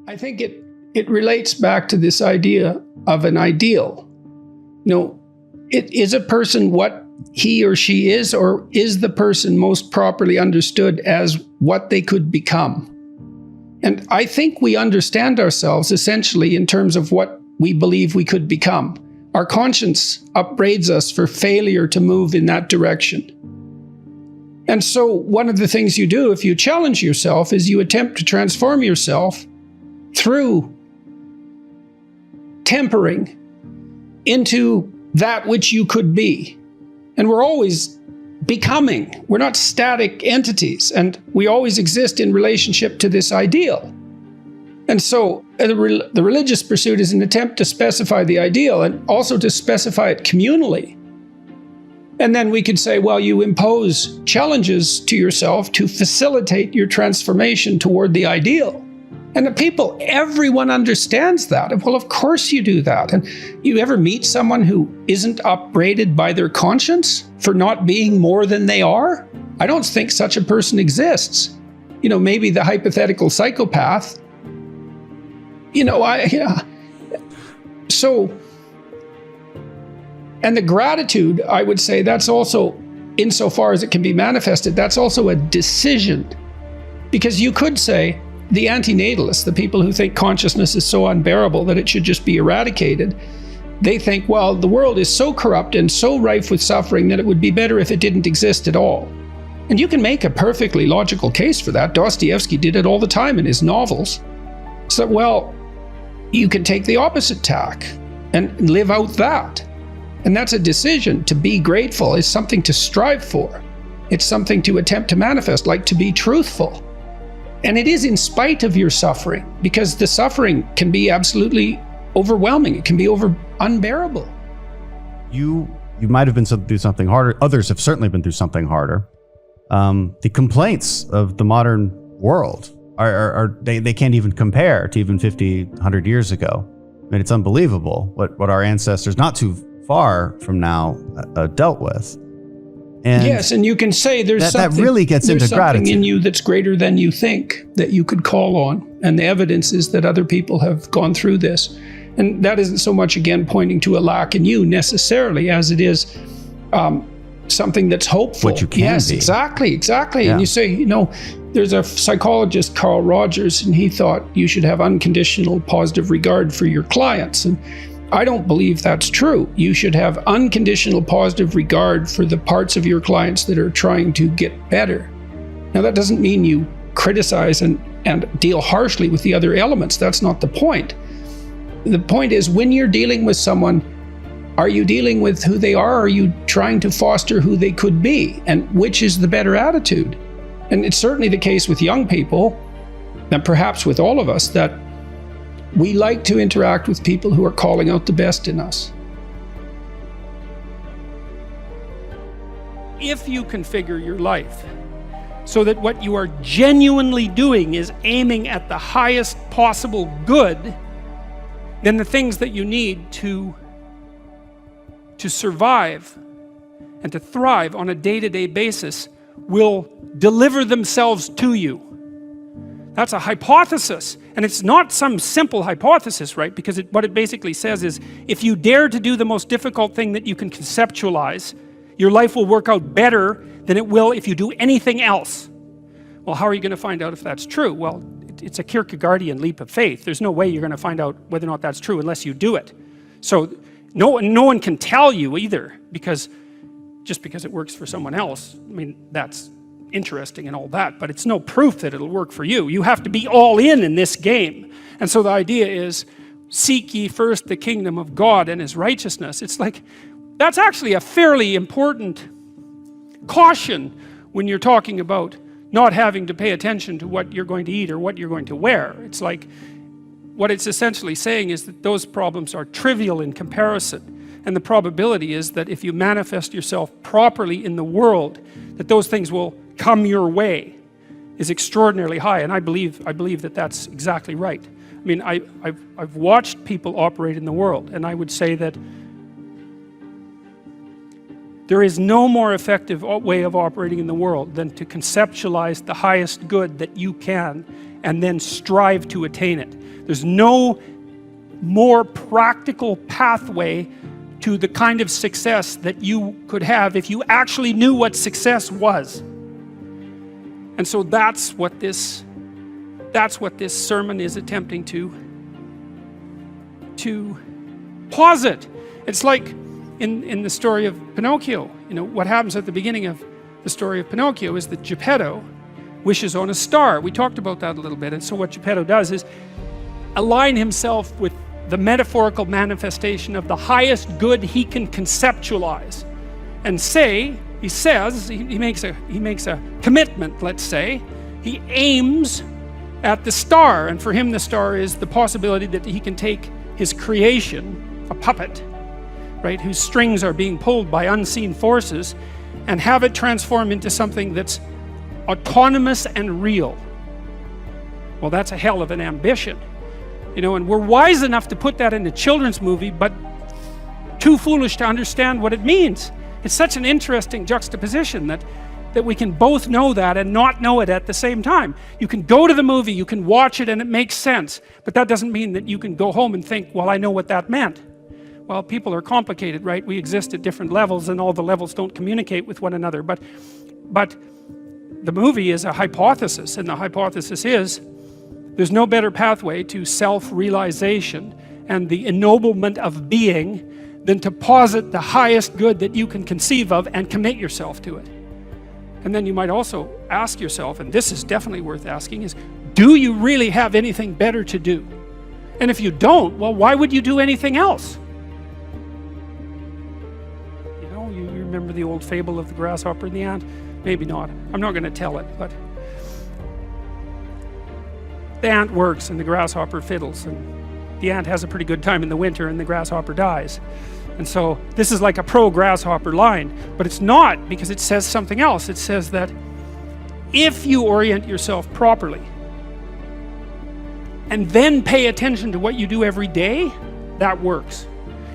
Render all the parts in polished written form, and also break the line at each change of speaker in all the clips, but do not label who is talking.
I think it relates back to this idea of an ideal. Is a person what he or she is, or is the person most properly understood as what they could become? And I think we understand ourselves essentially in terms of what we believe we could become. Our conscience upbraids us for failure to move in that direction. And so one of the things you do if you challenge yourself is you attempt to transform yourself through tempering into that which you could be. And we're always becoming. We're not static entities, and we always exist in relationship to this ideal. And so the religious pursuit is an attempt to specify the ideal and also to specify it communally. And then we could say, well, you impose challenges to yourself to facilitate your transformation toward the ideal. And everyone understands that. Well, of course you do that. And you ever meet someone who isn't upbraided by their conscience for not being more than they are? I don't think such a person exists. Maybe the hypothetical psychopath. So, and the gratitude, I would say, that's also, insofar as it can be manifested, that's also a decision. Because you could say, the antinatalists, the people who think consciousness is so unbearable that it should just be eradicated, they think, well, the world is so corrupt and so rife with suffering that it would be better if it didn't exist at all. And you can make a perfectly logical case for that. Dostoevsky did it all the time in his novels. So, well, you can take the opposite tack and live out that. And that's a decision. To be grateful is something to strive for. It's something to attempt to manifest, like to be truthful. And it is in spite of your suffering, because the suffering can be absolutely overwhelming. It can be unbearable.
You might have been through something harder. Others have certainly been through something harder. The complaints of the modern world they can't even compare to even 50, 100 years ago. I mean, it's unbelievable what our ancestors not too far from now dealt with. And
yes, and you can say
that really gets into gratitude.
Something in you that's greater than you think that you could call on. And the evidence is that other people have gone through this. And that isn't so much, again, pointing to a lack in you necessarily as it is something that's hopeful.
What you can
yes,
be.
Exactly.
Yeah.
And you say, there's a psychologist, Carl Rogers, and he thought you should have unconditional positive regard for your clients. And I don't believe that's true. You should have unconditional positive regard for the parts of your clients that are trying to get better. Now, that doesn't mean you criticize and deal harshly with the other elements. That's not the point. The point is, when you're dealing with someone, are you dealing with who they are, or are you trying to foster who they could be? And which is the better attitude? And it's certainly the case with young people, and perhaps with all of us, that we like to interact with people who are calling out the best in us. If you configure your life so that what you are genuinely doing is aiming at the highest possible good, then the things that you need to survive and to thrive on a day-to-day basis will deliver themselves to you. That's a hypothesis, and it's not some simple hypothesis, right? Because what it basically says is, if you dare to do the most difficult thing that you can conceptualize, your life will work out better than it will if you do anything else. Well, how are you going to find out if that's true? Well, it's a Kierkegaardian leap of faith. There's no way you're going to find out whether or not that's true unless you do it. So no one can tell you either, just because it works for someone else. I mean, that's interesting and all that, but it's no proof that it'll work for you. You have to be all in this game. And so the idea is, seek ye first the kingdom of God and his righteousness. It's like, that's actually a fairly important caution when you're talking about not having to pay attention to what you're going to eat or what you're going to wear. It's like, what it's essentially saying is that those problems are trivial in comparison. And the probability is that if you manifest yourself properly in the world, that those things will come your way is extraordinarily high. And I believe that that's exactly right. I mean, I've watched people operate in the world, and I would say that there is no more effective way of operating in the world than to conceptualize the highest good that you can and then strive to attain it. There's no more practical pathway to the kind of success that you could have if you actually knew what success was. And so that's what this sermon is attempting to posit. It's like in the story of Pinocchio. You know, what happens at the beginning of the story of Pinocchio is that Geppetto wishes on a star. We talked about that a little bit. And so what Geppetto does is align himself with the metaphorical manifestation of the highest good he can conceptualize, and he makes a commitment. Let's say he aims at the star, and for him the star is the possibility that he can take his creation, a puppet, right, whose strings are being pulled by unseen forces, and have it transform into something that's autonomous and real. Well, that's a hell of an ambition. You know, and we're wise enough to put that in a children's movie, but too foolish to understand what it means. It's such an interesting juxtaposition that we can both know that and not know it at the same time. You can go to the movie, you can watch it, and it makes sense, but that doesn't mean that you can go home and think, well, I know what that meant. Well, people are complicated, right? We exist at different levels, and all the levels don't communicate with one another, but the movie is a hypothesis, and the hypothesis is there's no better pathway to self-realization and the ennoblement of being than to posit the highest good that you can conceive of and commit yourself to it. And then you might also ask yourself, and this is definitely worth asking, is do you really have anything better to do? And if you don't, well, why would you do anything else? You know, you remember the old fable of the grasshopper and the ant? Maybe not. I'm not going to tell it, but the ant works and the grasshopper fiddles, and the ant has a pretty good time in the winter and the grasshopper dies. And so this is like a pro-grasshopper line, but it's not, because it says something else. It says that if you orient yourself properly and then pay attention to what you do every day, that works.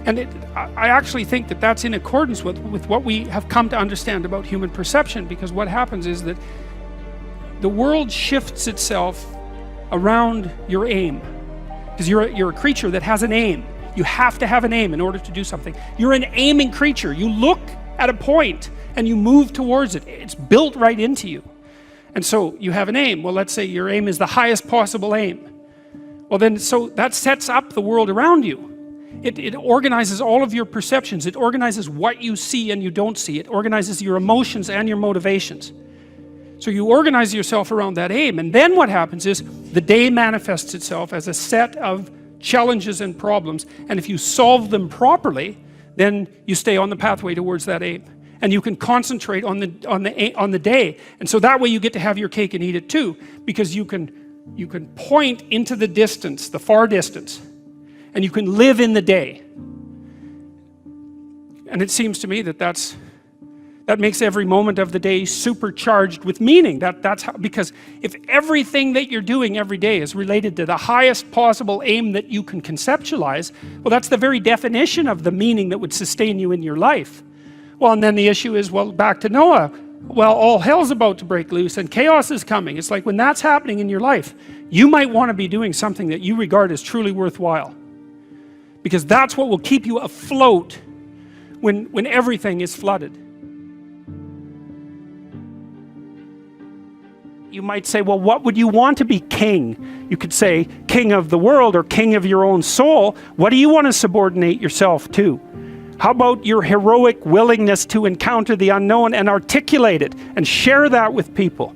And I actually think that that's in accordance with what we have come to understand about human perception, because what happens is that the world shifts itself around your aim, because you're a creature that has an aim. You have to have an aim in order to do something. You're an aiming creature. You look at a point and you move towards it. It's built right into you. And so you have an aim. Well, let's say your aim is the highest possible aim. Well, then, so that sets up the world around you. It organizes all of your perceptions. It organizes what you see and you don't see. It organizes your emotions and your motivations. So you organize yourself around that aim, and then what happens is the day manifests itself as a set of challenges and problems, and if you solve them properly, then you stay on the pathway towards that aim, and you can concentrate on the day, and so that way you get to have your cake and eat it too, because you can point into the distance, the far distance, and you can live in the day. And it seems to me that makes every moment of the day supercharged with meaning. That's how, because if everything that you're doing every day is related to the highest possible aim that you can conceptualize, well, that's the very definition of the meaning that would sustain you in your life. Well, and then the issue is, well, back to Noah. Well, all hell's about to break loose and chaos is coming. It's like when that's happening in your life, you might want to be doing something that you regard as truly worthwhile, because that's what will keep you afloat when everything is flooded. You might say, well, what would you want to be king? You could say king of the world or king of your own soul. What do you want to subordinate yourself to? How about your heroic willingness to encounter the unknown and articulate it and share that with people?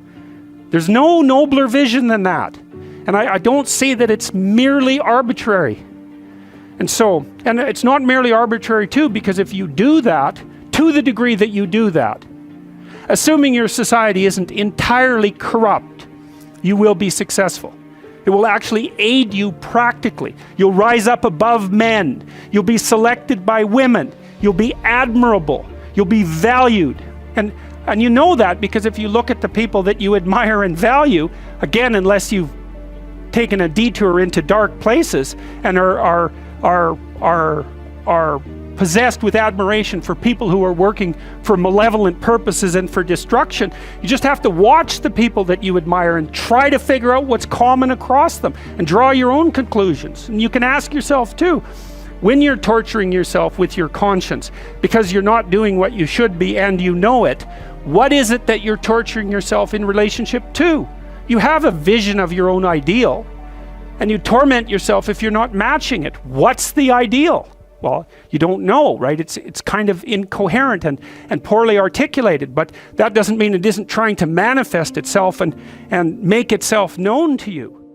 There's no nobler vision than that. And I don't see that it's merely arbitrary. And it's not merely arbitrary too, because if you do that, to the degree that you do that, assuming your society isn't entirely corrupt, you will be successful. It will actually aid you practically. You'll rise up above men. You'll be selected by women. You'll be admirable. You'll be valued. And you know that because if you look at the people that you admire and value, again, unless you've taken a detour into dark places and are possessed with admiration for people who are working for malevolent purposes and for destruction. You just have to watch the people that you admire and try to figure out what's common across them and draw your own conclusions. And you can ask yourself too, when you're torturing yourself with your conscience because you're not doing what you should be and you know it, what is it that you're torturing yourself in relationship to? You have a vision of your own ideal and you torment yourself if you're not matching it. What's the ideal? Well, you don't know, right? It's kind of incoherent and poorly articulated, but that doesn't mean it isn't trying to manifest itself and make itself known to you.